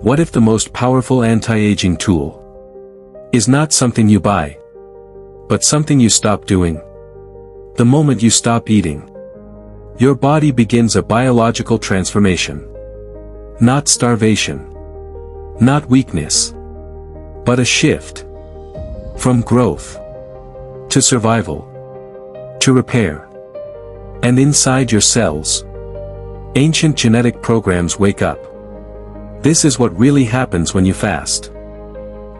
What if the most powerful anti-aging tool is not something you buy, but something you stop doing? The moment you stop eating, your body begins a biological transformation. Not starvation, not weakness, but a shift. From growth to survival to repair. And inside your cells, ancient genetic programs wake up. This is what really happens when you fast.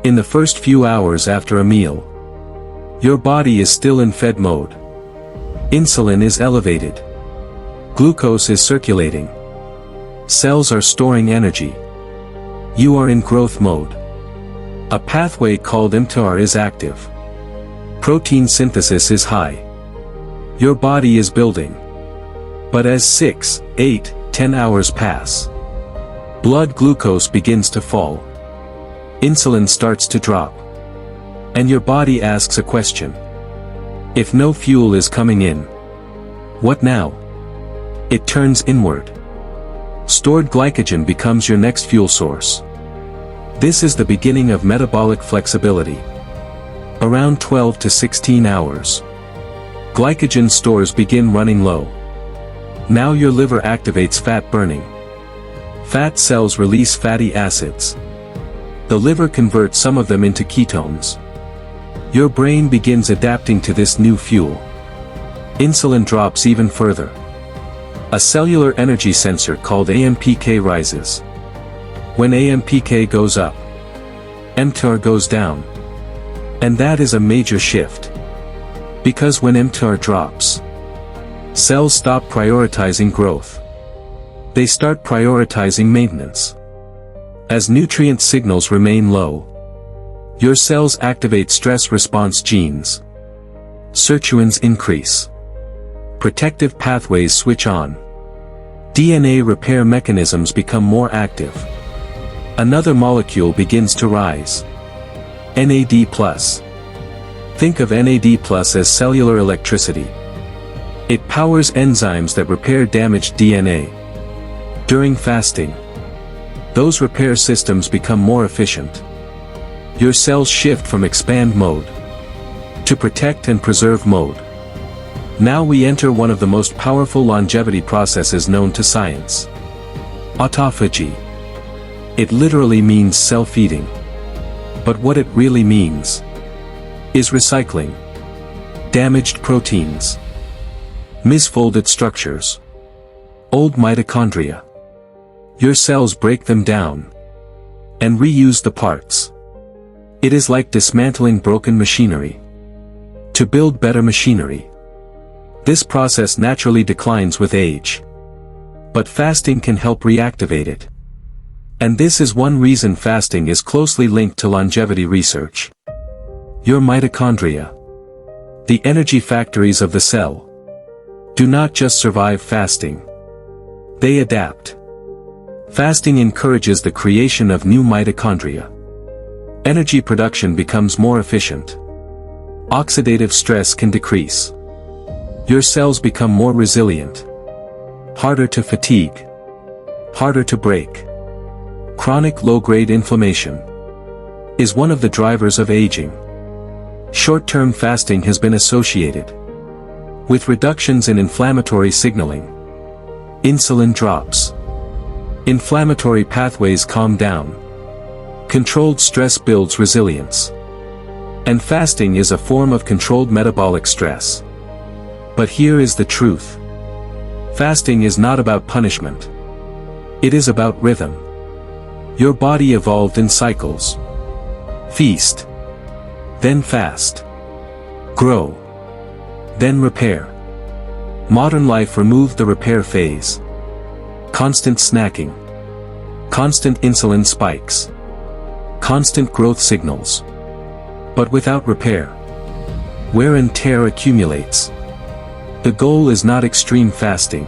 In the first few hours after a meal, your body is still in fed mode. Insulin is elevated. Glucose is circulating. Cells are storing energy. You are in growth mode. A pathway called mTOR is active. Protein synthesis is high. Your body is building. But as 6, 8, 10 hours pass, blood glucose begins to fall. Insulin starts to drop. And your body asks a question. If no fuel is coming in, what now? It turns inward. Stored glycogen becomes your next fuel source. This is the beginning of metabolic flexibility. Around 12 to 16 hours, glycogen stores begin running low. Now your liver activates fat burning. Fat cells release fatty acids. The liver converts some of them into ketones. Your brain begins adapting to this new fuel. Insulin drops even further. A cellular energy sensor called AMPK rises. When AMPK goes up, mTOR goes down. And that is a major shift. Because when mTOR drops, cells stop prioritizing growth. They start prioritizing maintenance. As nutrient signals remain low, your cells activate stress response genes. Sirtuins increase. Protective pathways switch on. DNA repair mechanisms become more active. Another molecule begins to rise. NAD+. Think of NAD+ as cellular electricity. It powers enzymes that repair damaged DNA. During fasting, those repair systems become more efficient. Your cells shift from expand mode to protect and preserve mode. Now we enter one of the most powerful longevity processes known to science. Autophagy. It literally means self-eating. But what it really means is recycling damaged proteins, misfolded structures, old mitochondria. Your cells break them down and reuse the parts. It is like dismantling broken machinery to build better machinery. This process naturally declines with age, but fasting can help reactivate it. And this is one reason fasting is closely linked to longevity research. Your mitochondria, the energy factories of the cell, do not just survive fasting. They adapt. Fasting encourages the creation of new mitochondria. Energy production becomes more efficient. Oxidative stress can decrease. Your cells become more resilient. Harder to fatigue. Harder to break. Chronic low-grade inflammation is one of the drivers of aging. Short-term fasting has been associated with reductions in inflammatory signaling. Insulin drops. Inflammatory pathways calm down. Controlled stress builds resilience. And fasting is a form of controlled metabolic stress. But here is the truth. Fasting is not about punishment. It is about rhythm. Your body evolved in cycles. Feast. Then fast. Grow. Then repair. Modern life removed the repair phase. Constant snacking. Constant insulin spikes. Constant growth signals. But without repair, wear and tear accumulates. The goal is not extreme fasting.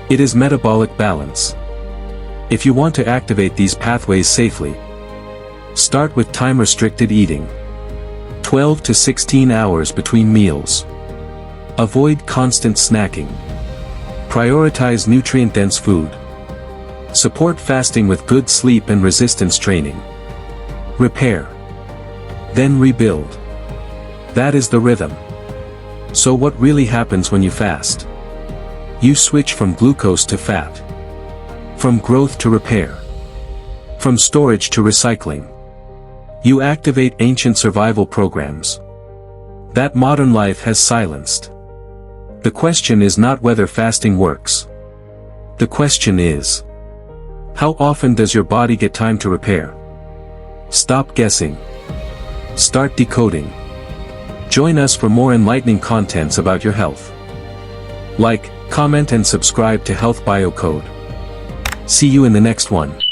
It is metabolic balance. If you want to activate these pathways safely, start with time-restricted eating. 12 to 16 hours between meals. Avoid constant snacking. Prioritize nutrient-dense food. Support fasting with good sleep and resistance training. Repair. Then rebuild. That is the rhythm. So what really happens when you fast? You switch from glucose to fat. From growth to repair. From storage to recycling. You activate ancient survival programs that modern life has silenced. The question is not whether fasting works. The question is, how often does your body get time to repair? Stop guessing. Start decoding. Join us for more enlightening contents about your health. Like, comment and subscribe to Health Biocode. See you in the next one.